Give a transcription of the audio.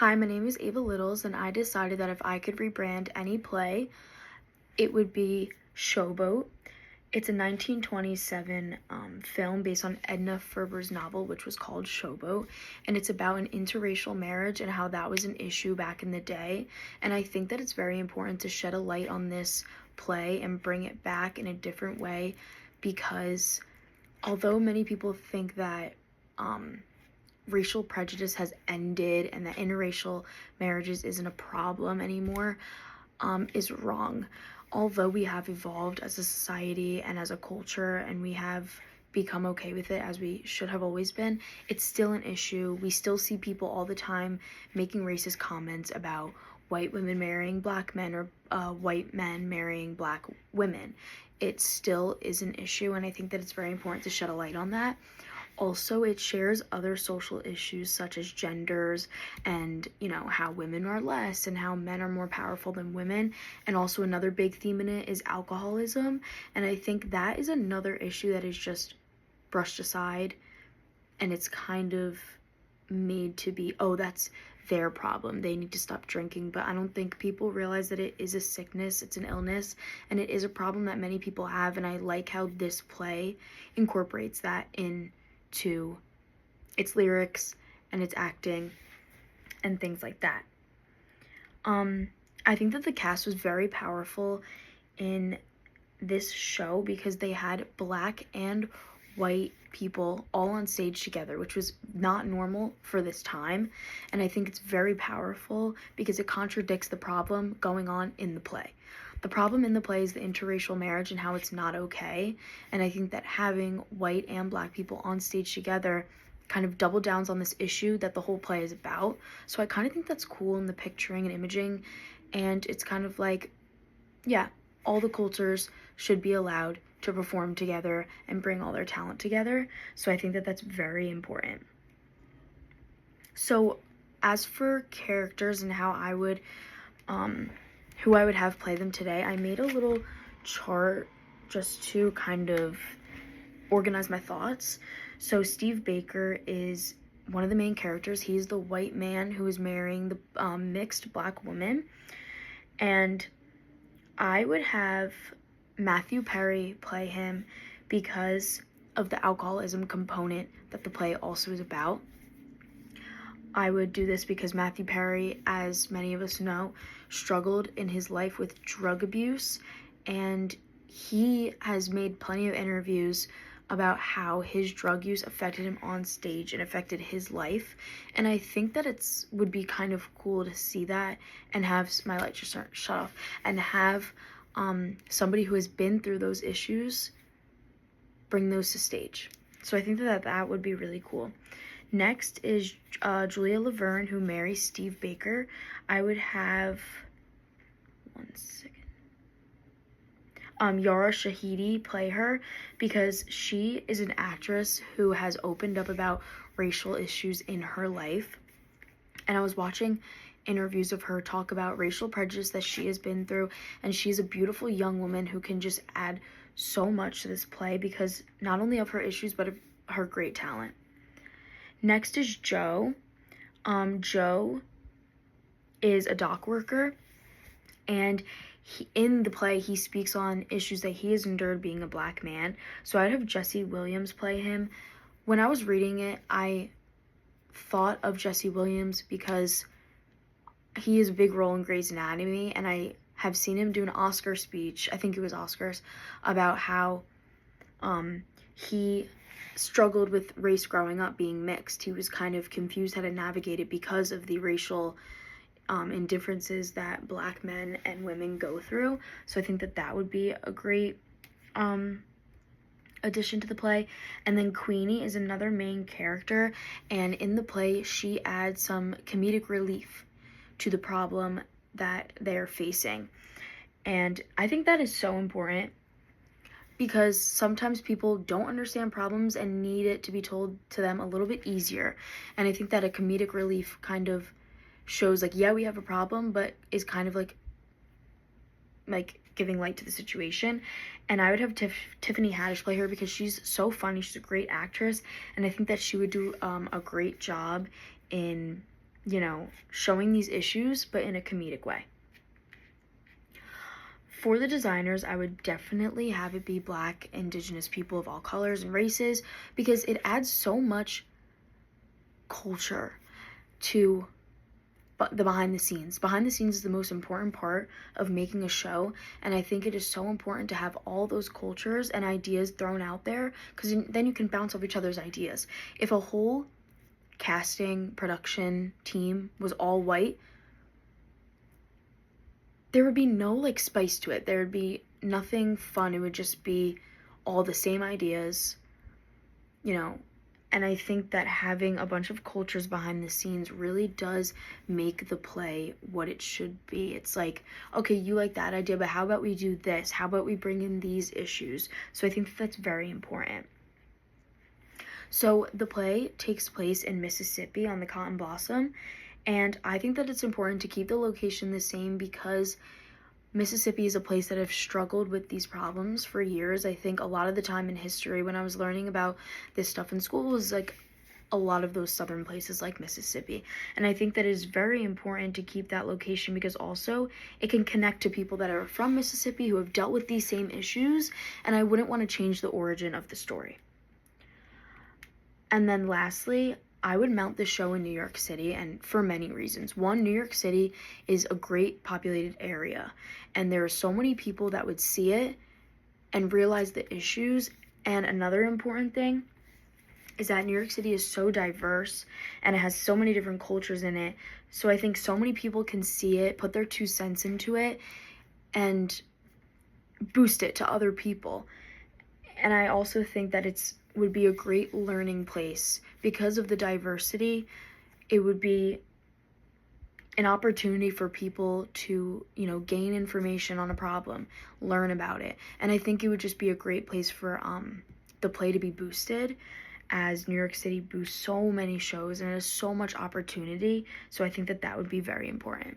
Hi, my name is Ava Littles, and I decided that if I could rebrand any play, it would be Showboat. It's a 1927 film based on Edna Ferber's novel, which was called Showboat, and it's about an interracial marriage and how that was an issue back in the day. And I think that it's very important to shed a light on this play and bring it back in a different way because although many people think that racial prejudice has ended and that interracial marriages isn't a problem anymore, is wrong. Although we have evolved as a society and as a culture and we have become okay with it as we should have always been, it's still an issue. We still see people all the time making racist comments about white women marrying black men or white men marrying black women. It still is an issue, and I think that it's very important to shed a light on that. Also, it shares other social issues such as genders and, how women are less and how men are more powerful than women. And also another big theme in it is alcoholism. And I think that is another issue that is just brushed aside, and it's kind of made to be, oh, that's their problem. They need to stop drinking. But I don't think people realize that it is a sickness, it's an illness, and it is a problem that many people have. And I like how this play incorporates that into its lyrics and its acting and things like that. I think that the cast was very powerful in this show because they had black and white people all on stage together, which was not normal for this time. And I think it's very powerful because it contradicts the problem going on in the play. The problem in the play is the interracial marriage and how it's not okay. And I think that having white and black people on stage together kind of double downs on this issue that the whole play is about. So I kind of think that's cool in the picturing and imaging. And it's kind of like, yeah, all the cultures should be allowed to perform together and bring all their talent together. So I think that that's very important. So as for characters and how I would who I would have play them today, I made a little chart just to kind of organize my thoughts. So Steve Baker is one of the main characters. He's the white man who is marrying the mixed black woman. And I would have Matthew Perry play him because of the alcoholism component that the play also is about. I would do this because Matthew Perry, as many of us know, struggled in his life with drug abuse, and he has made plenty of interviews about how his drug use affected him on stage and affected his life. And I think that would be kind of cool to see that and have my light just shut off and have somebody who has been through those issues bring those to stage. So I think that would be really cool. Next is Julia Laverne, who marries Steve Baker. I would have, Yara Shahidi play her because she is an actress who has opened up about racial issues in her life. And I was watching interviews of her talk about racial prejudice that she has been through, and she's a beautiful young woman who can just add so much to this play because not only of her issues but of her great talent. Next is Joe. Joe is a dock worker, and in the play he speaks on issues that he has endured being a black man. So I'd have Jesse Williams play him. When I was reading it, I thought of Jesse Williams because he has a big role in Grey's Anatomy, and I have seen him do an Oscar speech, I think it was Oscars, about how he struggled with race growing up, being mixed. He was kind of confused how to navigate it because of the racial indifferences that black men and women go through. So I think that would be a great addition to the play. And then Queenie is another main character, and in the play she adds some comedic relief to the problem that they're facing. And I think that is so important because sometimes people don't understand problems and need it to be told to them a little bit easier. And I think that a comedic relief kind of shows like, yeah, we have a problem, but is kind of like giving light to the situation. And I would have Tiffany Haddish play her because she's so funny. She's a great actress, and I think that she would do a great job in showing these issues, but in a comedic way. For the designers, I would definitely have it be Black, Indigenous people of all colors and races, because it adds so much culture to the behind the scenes. Behind the scenes is the most important part of making a show, and I think it is so important to have all those cultures and ideas thrown out there, because then you can bounce off each other's ideas. If a whole casting production team was all white, there would be no like spice to it. There would be nothing fun. It would just be all the same ideas, and I think that having a bunch of cultures behind the scenes really does make the play what it should be. It's like, okay, you like that idea, but how about we do this? How about we bring in these issues? So I think that's very important. So the play takes place in Mississippi on the Cotton Blossom, and I think that it's important to keep the location the same because Mississippi is a place that have struggled with these problems for years. I think a lot of the time in history when I was learning about this stuff in school was like a lot of those southern places like Mississippi. And I think that it is very important to keep that location because also it can connect to people that are from Mississippi who have dealt with these same issues, and I wouldn't want to change the origin of the story. And then lastly, I would mount the show in New York City, and for many reasons. One, New York City is a great populated area, and there are so many people that would see it and realize the issues. And another important thing is that New York City is so diverse and it has so many different cultures in it. So I think so many people can see it, put their 2 cents into it, and boost it to other people. And I also think that would be a great learning place because of the diversity. It would be an opportunity for people to, gain information on a problem, learn about it. And I think it would just be a great place for the play to be boosted, as New York City boosts so many shows and has so much opportunity. So I think that would be very important.